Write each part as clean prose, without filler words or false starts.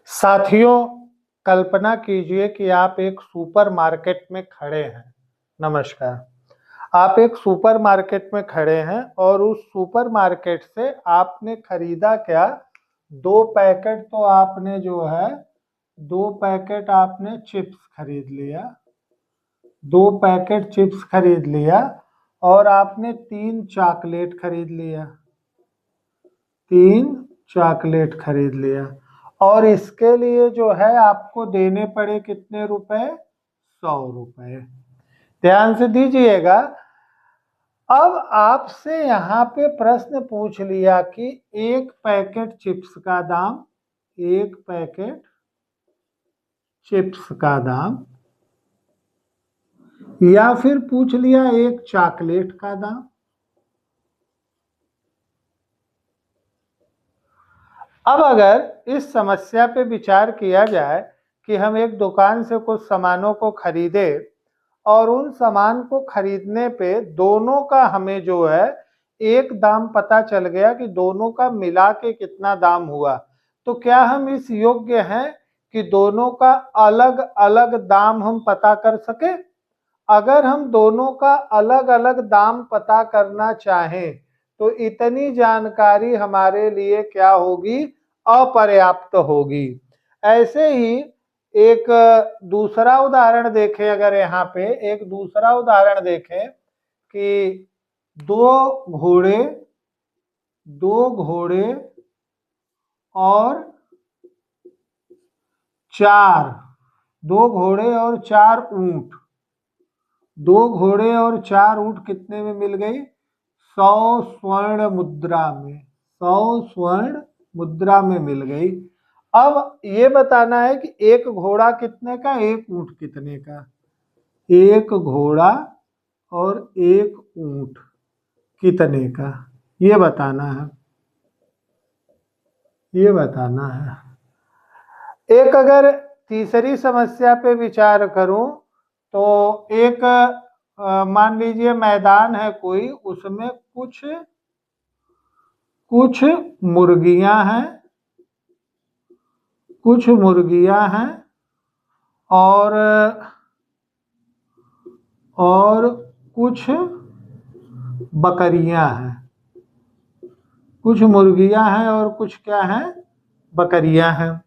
साथियों, कल्पना कीजिए कि आप एक सुपरमार्केट में खड़े हैं। नमस्कार। आप एक सुपरमार्केट में खड़े हैं और उस सुपरमार्केट से आपने खरीदा क्या? 2 पैकेट तो आपने जो है 2 पैकेट आपने चिप्स खरीद लिया। 2 पैकेट चिप्स खरीद लिया और आपने 3 चॉकलेट खरीद लिया। 3 चॉकलेट खरीद लिया और इसके लिए जो है आपको देने पड़े कितने रुपए? 100 रुपए। ध्यान से दीजिएगा। अब आपसे यहाँ पे प्रश्न पूछ लिया कि एक पैकेट चिप्स का दाम, एक पैकेट चिप्स का दाम, या फिर पूछ लिया एक चॉकलेट का दाम। अब अगर इस समस्या पे विचार किया जाए कि हम एक दुकान से कुछ सामानों को खरीदे और उन सामान को खरीदने पे दोनों का हमें जो है एक दाम पता चल गया कि दोनों का मिला के कितना दाम हुआ, तो क्या हम इस योग्य हैं कि दोनों का अलग अलग दाम हम पता कर सके? अगर हम दोनों का अलग अलग दाम पता करना चाहें तो इतनी जानकारी हमारे लिए क्या होगी? अपर्याप्त होगी। ऐसे ही एक दूसरा उदाहरण देखें। अगर यहाँ पे एक दूसरा उदाहरण देखें कि दो घोड़े और 4 ऊंट। 2 घोड़े और 4 ऊंट कितने में मिल गई? 100 स्वर्ण मुद्रा में। 100 स्वर्ण मुद्रा में मिल गई। अब ये बताना है कि एक घोड़ा कितने का, एक ऊंट कितने का। एक घोड़ा और एक ऊंट कितने का, ये बताना है। ये बताना है। एक अगर तीसरी समस्या पे विचार करूं तो एक मान लीजिए मैदान है कोई, उसमें कुछ मुर्गियां हैं, और कुछ बकरियां हैं। कुछ मुर्गियां हैं और कुछ क्या हैं? बकरियां हैं।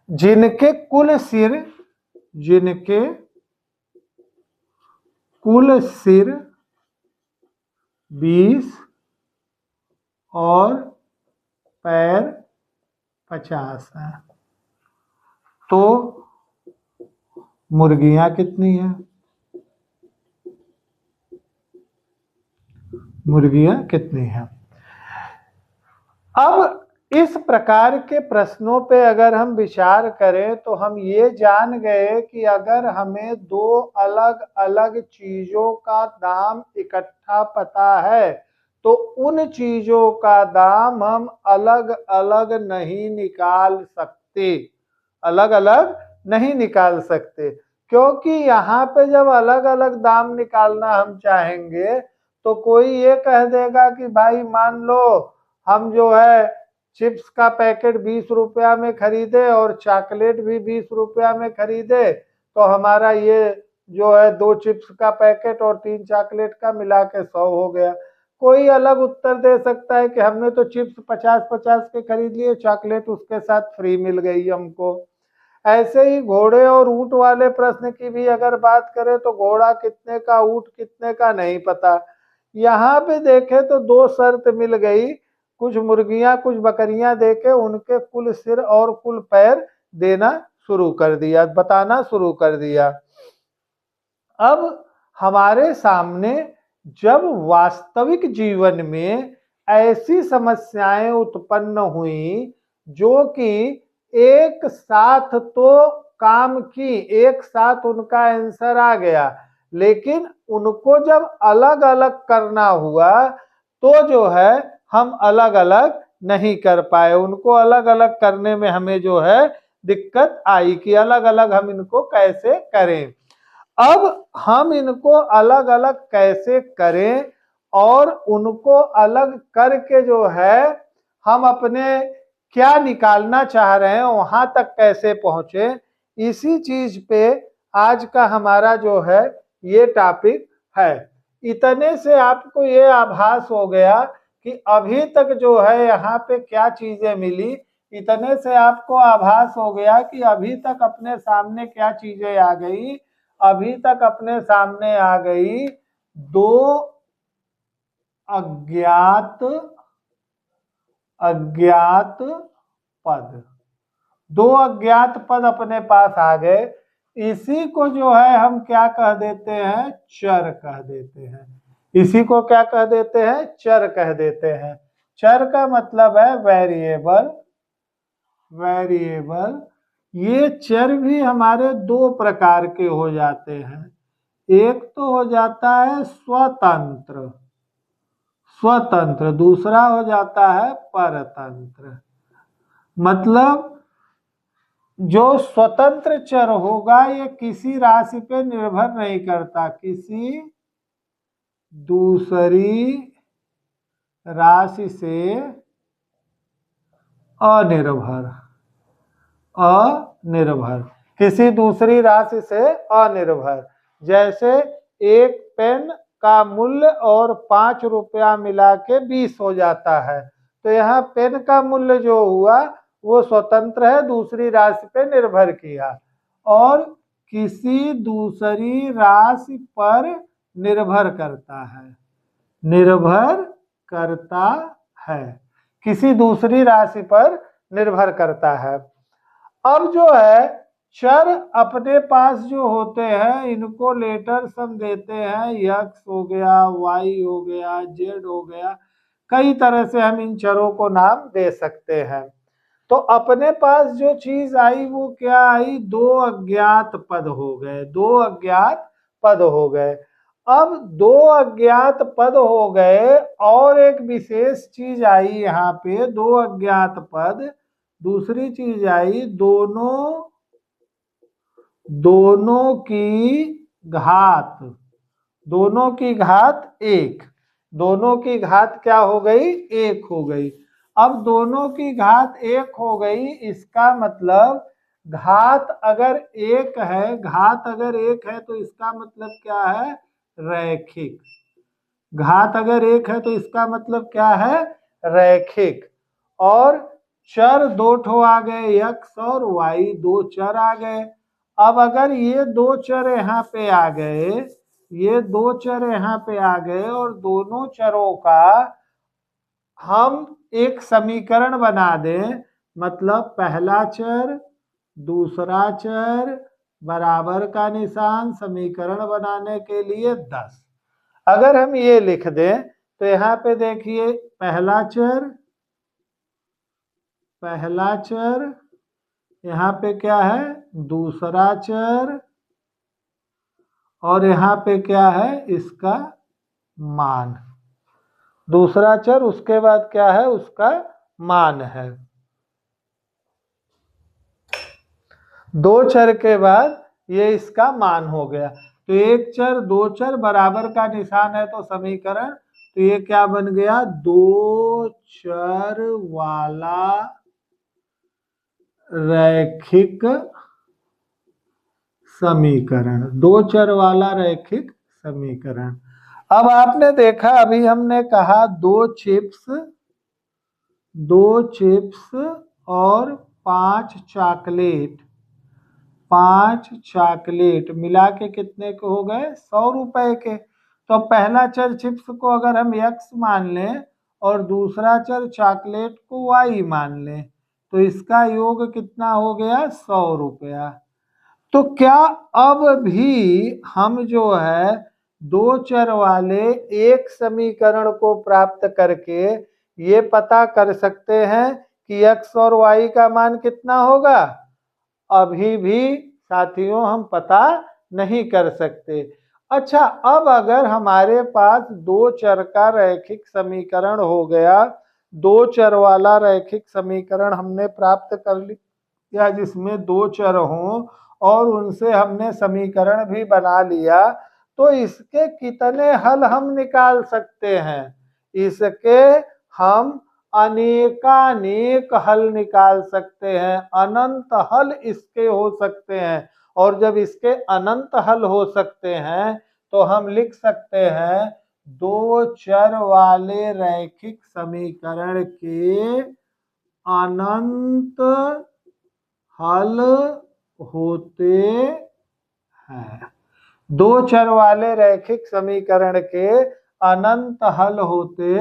जिनके कुल सिर 20 और पैर 50 हैं। तो मुर्गियां कितनी हैं? मुर्गियां कितनी हैं? अब इस प्रकार के प्रश्नों पे अगर हम विचार करें तो हम ये जान गए कि अगर हमें 2 अलग अलग चीजों का दाम इकट्ठा पता है तो उन चीजों का दाम हम अलग अलग नहीं निकाल सकते। अलग अलग नहीं निकाल सकते, क्योंकि यहाँ पे जब अलग अलग दाम निकालना हम चाहेंगे तो कोई ये कह देगा कि भाई मान लो हम जो है चिप्स का पैकेट 20 रुपया में खरीदे और चॉकलेट भी 20 रुपया में खरीदे, तो हमारा ये जो है 2 चिप्स का पैकेट और 3 चॉकलेट का मिला के 100 हो गया। कोई अलग उत्तर दे सकता है कि हमने तो चिप्स 50-50 के खरीद लिए, चॉकलेट उसके साथ फ्री मिल गई हमको। ऐसे ही घोड़े और ऊंट वाले प्रश्न की भी अगर बात करें तो घोड़ा कितने का, ऊंट कितने का नहीं पता। यहाँ पे देखे तो 2 शर्त मिल गई। कुछ मुर्गियां कुछ बकरियां देके उनके कुल सिर और कुल पैर देना शुरू कर दिया, बताना शुरू कर दिया। अब हमारे सामने जब वास्तविक जीवन में ऐसी समस्याएं उत्पन्न हुई जो कि एक साथ तो काम की, एक साथ उनका आंसर आ गया, लेकिन उनको जब अलग अलग करना हुआ तो जो है हम अलग अलग नहीं कर पाए। उनको अलग अलग करने में हमें जो है दिक्कत आई कि अलग अलग हम इनको कैसे करें। अब हम इनको अलग अलग कैसे करें और उनको अलग करके जो है हम अपने क्या निकालना चाह रहे हैं, वहां तक कैसे पहुंचे, इसी चीज पे आज का हमारा जो है ये टॉपिक है। इतने से आपको ये आभास हो गया कि अभी तक जो है यहाँ पे क्या चीजें मिली, इतने से आपको आभास हो गया कि अभी तक अपने सामने क्या चीजें आ गई। अभी तक अपने सामने आ गई दो अज्ञात पद। दो अज्ञात पद अपने पास आ गए। इसी को जो है हम क्या कह देते हैं, चर कह देते हैं। इसी को क्या कह देते हैं, चर कह देते हैं। चर का मतलब है वेरिएबल। ये चर भी हमारे दो प्रकार के हो जाते हैं। एक तो हो जाता है स्वतंत्र, दूसरा हो जाता है परतंत्र। मतलब जो स्वतंत्र चर होगा ये किसी राशि पे निर्भर नहीं करता, किसी दूसरी राशि से अनिर्भर, किसी दूसरी राशि से अनिर्भर। जैसे एक पेन का मूल्य और 5 रुपया मिला के 20 हो जाता है, तो यहाँ पेन का मूल्य जो हुआ वो स्वतंत्र है, दूसरी राशि पे निर्भर किया। और किसी दूसरी राशि पर निर्भर करता है, किसी दूसरी राशि पर निर्भर करता है। अब जो है चर अपने पास जो होते हैं इनको लेटर्स हम देते हैं, यक्स हो गया, वाई हो गया, जेड हो गया, कई तरह से हम इन चरों को नाम दे सकते हैं। तो अपने पास जो चीज आई वो क्या आई, दो अज्ञात पद हो गए। अब दो अज्ञात पद हो गए और एक विशेष चीज आई यहाँ पे, दो अज्ञात पद, दूसरी चीज आई दोनों की घात एक। दोनों की घात क्या हो गई, एक हो गई। अब दोनों की घात एक हो गई, इसका मतलब घात अगर एक है तो इसका मतलब क्या है, रैखिक। घात अगर एक है तो इसका मतलब क्या है, रैखिक। और चर दो ठो आ गए, यक्स और वाई, दो चर आ गए। अब अगर ये दो चर यहाँ पे आ गए, और दोनों चरों का हम एक समीकरण बना दें, मतलब पहला चर दूसरा चर बराबर का निशान, समीकरण बनाने के लिए 10। अगर हम ये लिख दें तो यहाँ पे देखिए पहला चर, यहाँ पे क्या है, दूसरा चर, और यहाँ पे क्या है, इसका मान। दूसरा चर, उसके बाद क्या है, उसका मान है। दो चर के बाद ये इसका मान हो गया। तो एक चर दो चर बराबर का निशान है तो समीकरण, तो ये क्या बन गया, दो चर वाला रैखिक समीकरण। दो चर वाला रैखिक समीकरण। अब आपने देखा, अभी हमने कहा दो चिप्स और 5 चॉकलेट मिला के कितने के हो गए, 100 रुपए के। तो पहला चर चिप्स को अगर हम एक्स मान लें और दूसरा चर चॉकलेट को वाई मान लें, तो इसका योग कितना हो गया, 100 रुपया। तो क्या अब भी हम जो है दो चर वाले एक समीकरण को प्राप्त करके ये पता कर सकते हैं कि x और y का मान कितना होगा? अभी भी साथियों हम पता नहीं कर सकते। अच्छा, अब अगर हमारे पास दो चर का रैखिक समीकरण हो गया, दो चर वाला रैखिक समीकरण हमने प्राप्त कर लिया जिसमें दो चर हों और उनसे हमने समीकरण भी बना लिया, तो इसके कितने हल हम निकाल सकते हैं? इसके हम अनेकानेक हल निकाल सकते हैं, अनंत हल इसके हो सकते हैं। और जब इसके अनंत हल हो सकते हैं तो हम लिख सकते हैं दो चर वाले रैखिक समीकरण के अनंत हल होते हैं। दो चर वाले रैखिक समीकरण के अनंत हल होते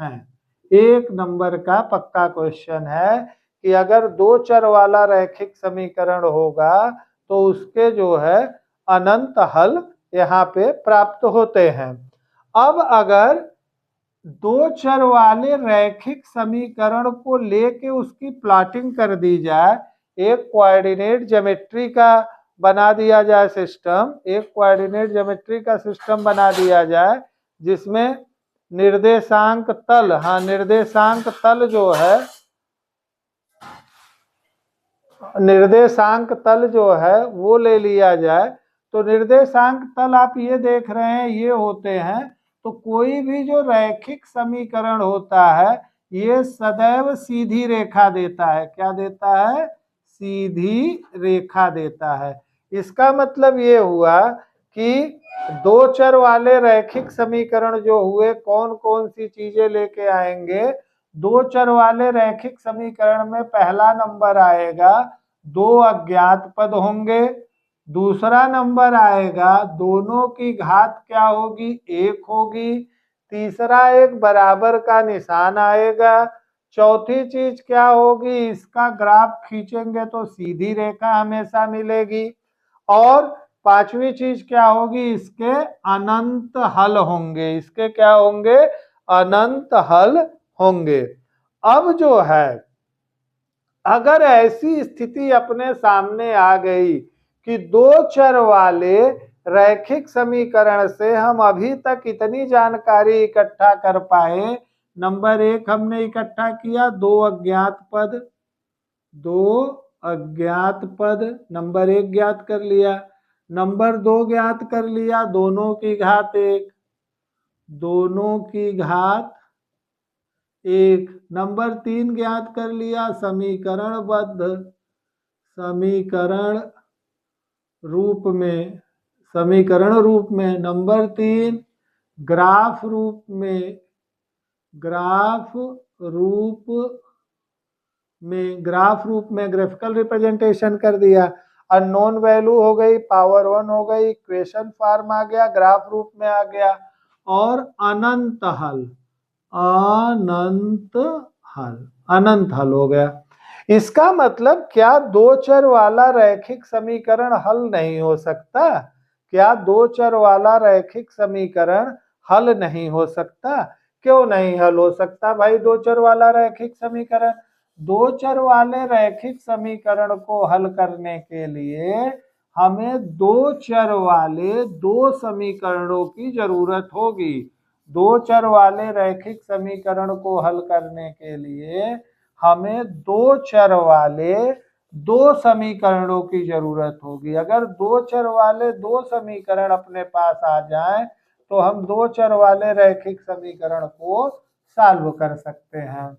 हैं। एक नंबर का पक्का क्वेश्चन है कि अगर दो चर वाला रैखिक समीकरण होगा तो उसके जो है अनंत हल यहाँ पे प्राप्त होते हैं। अब अगर दो चर वाले रैखिक समीकरण को लेके उसकी प्लॉटिंग कर दी जाए, एक कोऑर्डिनेट ज्योमेट्री का बना दिया जाए सिस्टम, एक कोऑर्डिनेट ज्योमेट्री का सिस्टम बना दिया जाए जिसमें निर्देशांक तल, हाँ निर्देशांक तल जो है, निर्देशांक तल जो है वो ले लिया जाए। तो निर्देशांक तल आप ये देख रहे हैं ये होते हैं। तो कोई भी जो रैखिक समीकरण होता है ये सदैव सीधी रेखा देता है। क्या देता है? सीधी रेखा देता है। इसका मतलब ये हुआ कि दो चर वाले रैखिक समीकरण जो हुए कौन कौन सी चीजें लेके आएंगे? दो चर वाले रैखिक समीकरण में पहला नंबर आएगा दो अज्ञात पद होंगे, दूसरा नंबर आएगा दोनों की घात क्या होगी? एक होगी, तीसरा एक बराबर का निशान आएगा, चौथी चीज क्या होगी? इसका ग्राफ खींचेंगे तो सीधी रेखा हमेशा मिलेगी, और पांचवी चीज क्या होगी? इसके अनंत हल होंगे। इसके क्या होंगे? अनंत हल होंगे। अब जो है अगर ऐसी स्थिति अपने सामने आ गई कि दो चर वाले रैखिक समीकरण से हम अभी तक इतनी जानकारी इकट्ठा कर पाए। नंबर एक हमने इकट्ठा किया दो अज्ञात पद, दो अज्ञात पद नंबर एक ज्ञात कर लिया। नंबर दो ज्ञात कर लिया दोनों की घात एक, दोनों की घात एक। नंबर तीन ज्ञात कर लिया समीकरणबद्ध, समीकरण रूप में, समीकरण रूप में। नंबर तीन ग्राफ रूप में, ग्राफ रूप में, ग्राफ रूप में ग्राफिकल रिप्रेजेंटेशन कर दिया। अननोन वैल्यू हो गई, पावर वन हो गई, इक्वेशन फॉर्म आ गया, ग्राफ रूप में आ गया, और अनंत हल, अनंत हल, अनंत हल हो गया। इसका मतलब क्या दो चर वाला रैखिक समीकरण हल नहीं हो सकता? क्या दो चर वाला रैखिक समीकरण हल नहीं हो सकता? क्यों नहीं हल हो सकता भाई दो चर वाला रैखिक समीकरण? दो चर वाले रैखिक समीकरण को हल करने के लिए हमें दो चर वाले दो समीकरणों की जरूरत होगी। दो चर वाले रैखिक समीकरण को हल करने के लिए हमें दो चर वाले दो समीकरणों की जरूरत होगी। अगर दो चर वाले दो समीकरण अपने पास आ जाएं तो हम दो चर वाले रैखिक समीकरण को सॉल्व कर सकते हैं।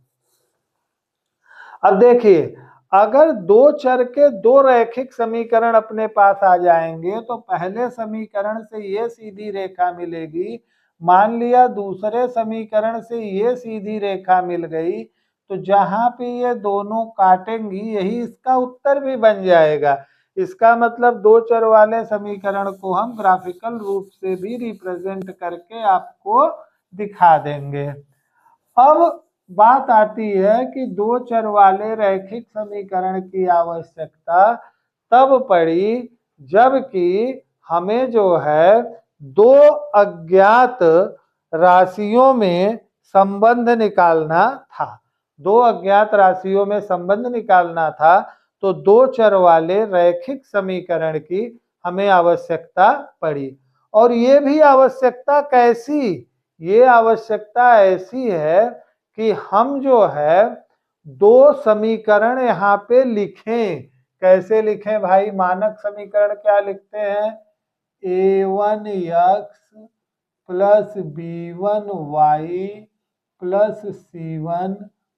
अब देखिए अगर दो चर के दो रैखिक समीकरण अपने पास आ जाएंगे तो पहले समीकरण से ये सीधी रेखा मिलेगी, मान लिया दूसरे समीकरण से ये सीधी रेखा मिल गई, तो जहां पे ये दोनों काटेंगी यही इसका उत्तर भी बन जाएगा। इसका मतलब दो चर वाले समीकरण को हम ग्राफिकल रूप से भी रिप्रेजेंट करके आपको दिखा देंगे। अब बात आती है कि दो चर वाले रैखिक समीकरण की आवश्यकता तब पड़ी जबकि हमें जो है दो अज्ञात राशियों में संबंध निकालना था। दो अज्ञात राशियों में संबंध निकालना था तो दो चर वाले रैखिक समीकरण की हमें आवश्यकता पड़ी। और ये भी आवश्यकता कैसी? ये आवश्यकता ऐसी है कि हम जो है दो समीकरण यहाँ पे लिखें। कैसे लिखें भाई? मानक समीकरण क्या लिखते हैं? a1x plus b1y plus c1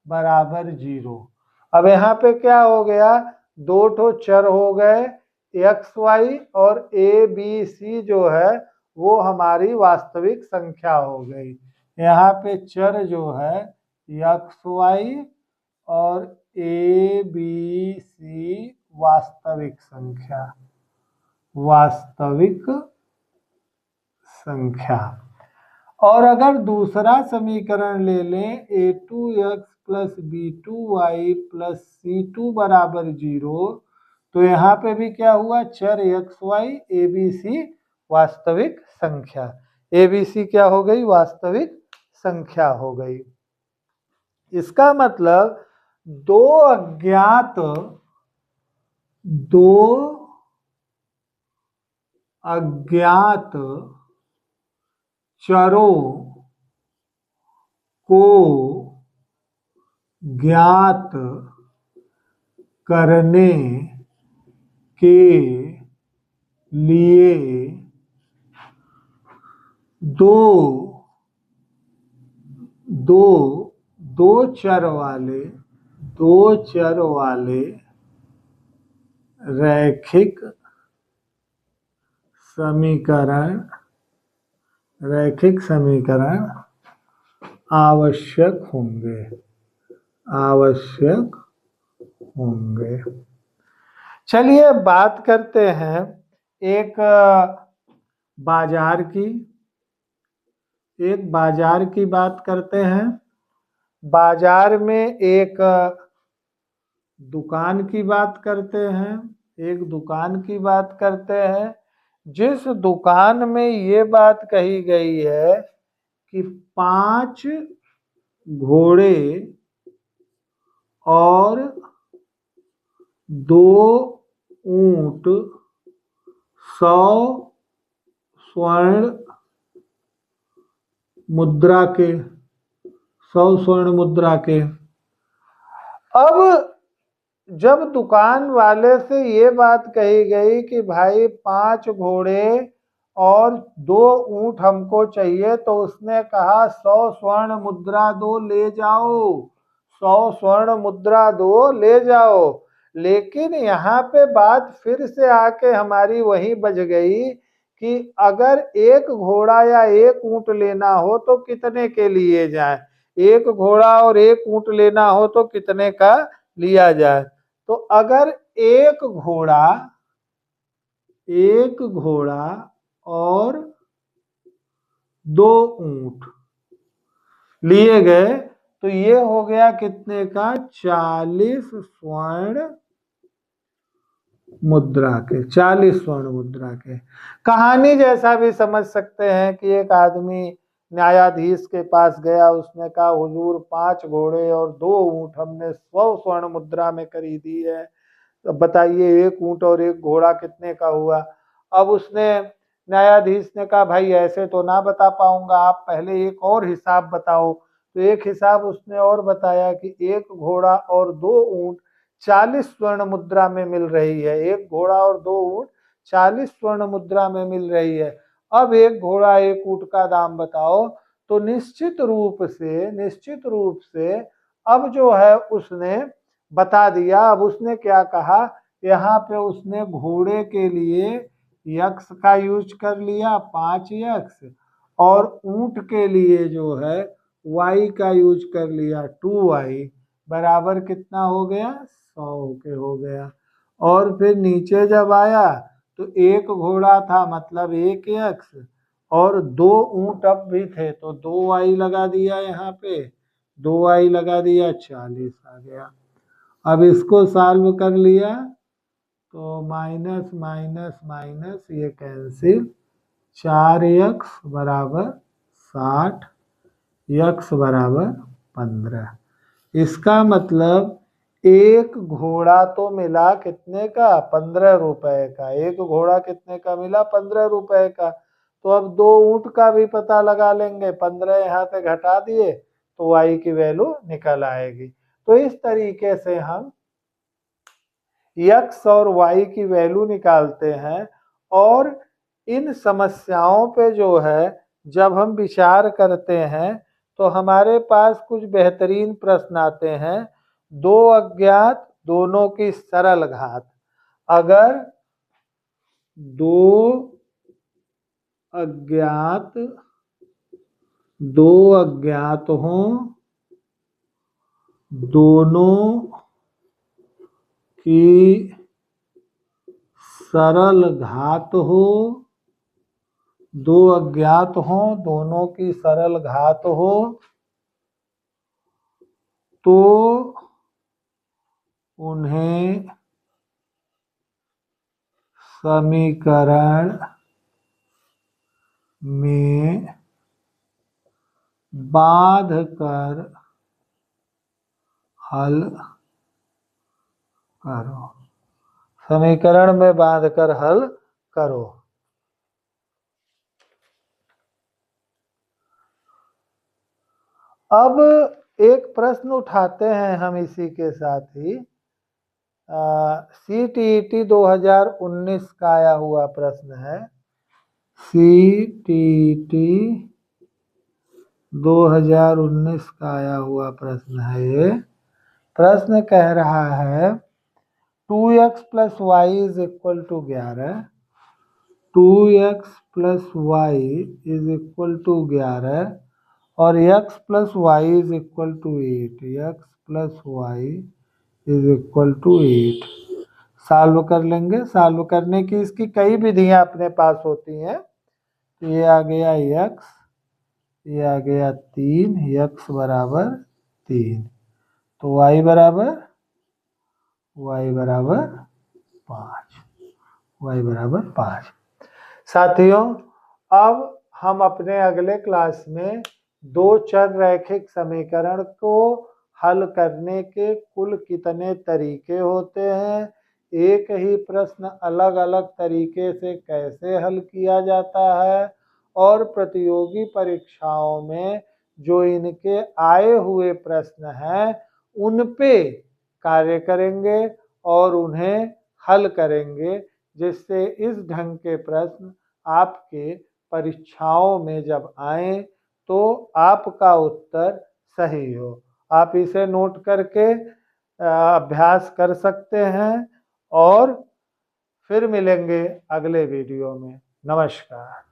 बराबर 0। अब यहाँ पे क्या हो गया, दो ठो चर हो गए, एक्स वाई, और ए बी सी जो है वो हमारी वास्तविक संख्या हो गई। यहाँ पे चर जो है एक्स वाई और ए बी सी वास्तविक संख्या, वास्तविक संख्या। और अगर दूसरा समीकरण ले लें, a2x plus b2y plus c2 बराबर 0, तो यहाँ पे भी क्या हुआ, चर x y a b c वास्तविक संख्या, ए बी सी क्या हो गई, वास्तविक संख्या हो गई। इसका मतलब दो अज्ञात चरों को ज्ञात करने के लिए दो चर वाले रैखिक समीकरण आवश्यक होंगे। चलिए बात करते हैं एक बाजार की बात करते हैं। बाजार में एक दुकान की बात करते हैं, जिस दुकान में ये बात कही गई है कि 5 घोड़े और 2 ऊंट 100 स्वर्ण मुद्रा के। अब जब दुकान वाले से ये बात कही गई कि भाई 5 घोड़े और 2 ऊंट हमको चाहिए, तो उसने कहा 100 स्वर्ण मुद्रा दो, ले जाओ, 100 स्वर्ण मुद्रा दो, ले जाओ। लेकिन यहाँ पे बात फिर से आके हमारी वही बज गई कि अगर एक घोड़ा या एक ऊंट लेना हो तो कितने के लिए जाए, एक घोड़ा और एक ऊंट लेना हो तो कितने का लिया जाए। तो अगर एक घोड़ा और 2 ऊंट लिए गए, तो ये हो गया कितने का, 40 स्वर्ण मुद्रा के। कहानी जैसा भी समझ सकते हैं कि एक आदमी न्यायाधीश के पास गया, उसने कहा हुजूर 5 घोड़े और 2 ऊंट हमने 100 स्वर्ण मुद्रा में खरीदी है, तो बताइए एक ऊंट और एक घोड़ा कितने का हुआ। अब उसने न्यायाधीश ने कहा भाई ऐसे तो ना बता पाऊंगा, आप पहले एक और हिसाब बताओ। तो एक हिसाब उसने और बताया कि एक घोड़ा और 2 ऊंट 40 स्वर्ण मुद्रा में मिल रही है, एक घोड़ा और 2 ऊंट 40 स्वर्ण मुद्रा में मिल रही है। अब एक घोड़ा एक ऊंट का दाम बताओ। तो निश्चित रूप से अब जो है उसने बता दिया। अब उसने क्या कहा, यहाँ पे उसने घोड़े के लिए यक्स का यूज कर लिया 5 यक्स, और ऊंट के लिए जो है वाई का यूज कर लिया 2y, बराबर कितना हो गया, 100 के हो गया। और फिर नीचे जब आया तो एक घोड़ा था मतलब 1 यक्स, और 2 ऊंट अब भी थे तो 2y लगा दिया, यहाँ पे 2y लगा दिया, 40 आ गया। अब इसको सॉल्व कर लिया तो माइनस माइनस माइनस ये कैंसिल, 4x बराबर 60, यक्स बराबर 15। इसका मतलब एक घोड़ा तो मिला कितने का, 15 रुपए का। एक घोड़ा कितने का मिला, 15 रुपए का। तो अब 2 ऊंट का भी पता लगा लेंगे, 15 यहाँ से घटा दिए तो y की वैल्यू निकल आएगी। तो इस तरीके से हम x और y की वैल्यू निकालते हैं। और इन समस्याओं पे जो है जब हम विचार करते हैं तो हमारे पास कुछ बेहतरीन प्रश्न आते हैं। दो अज्ञात दोनों की सरल घात। अगर दो अज्ञात हों, दोनों की सरल घात हो, दो अज्ञात हों, दोनों की सरल घात हो, तो उन्हें समीकरण में बांध कर हल करो। समीकरण में बांधकर हल करो। अब एक प्रश्न उठाते हैं हम इसी के साथ ही। CTET 2019 का आया हुआ प्रश्न है। CTET 2019 का आया हुआ प्रश्न है। ये प्रश्न कह रहा है 2x + y is equal to 11, 2x + y is equal to 11 और x + y is equal to 8, x + y is equal to 8। Solve कर लेंगे। सॉल्व करने की इसकी कई विधियां अपने पास होती हैं। ये आ गया x, ये आ गया 3, x बराबर 3, तो y बराबर 5, y बराबर 5। साथियों, अब हम अपने अगले क्लास में दो चर रैखिक समीकरण को हल करने के कुल कितने तरीके होते हैं, एक ही प्रश्न अलग अलग तरीके से कैसे हल किया जाता है और प्रतियोगी परीक्षाओं में जो इनके आए हुए प्रश्न हैं उन पे कार्य करेंगे और उन्हें हल करेंगे, जिससे इस ढंग के प्रश्न आपके परीक्षाओं में जब आए तो आपका उत्तर सही हो। आप इसे नोट करके अभ्यास कर सकते हैं और फिर मिलेंगे अगले वीडियो में। नमस्कार।